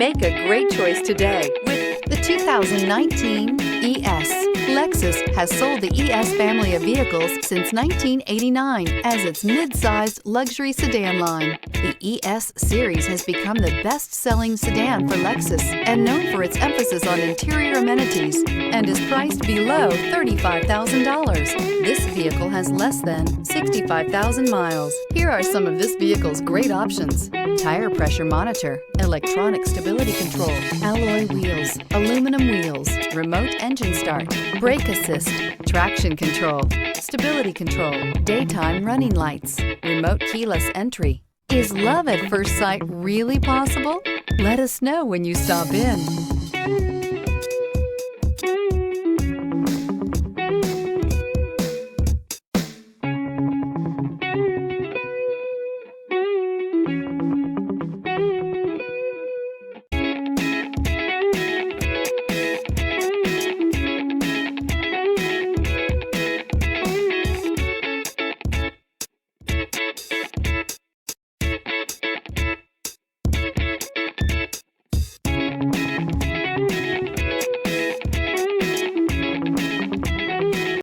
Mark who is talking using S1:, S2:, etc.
S1: Make a great choice today with the 2019 ES. Lexus has sold the ES family of vehicles since 1989 as its mid-sized luxury sedan line. The ES series has become the best-selling sedan for Lexus and known for its emphasis on interior amenities and is priced below $35,000. This vehicle has less than 65,000 miles. Here are some of this vehicle's great options: tire pressure monitor, electronic stability control, alloy wheels, aluminum wheels, remote engine start, brake assist, traction control, stability control, daytime running lights, remote keyless entry. Is love at first sight really possible? Let us know when you stop in.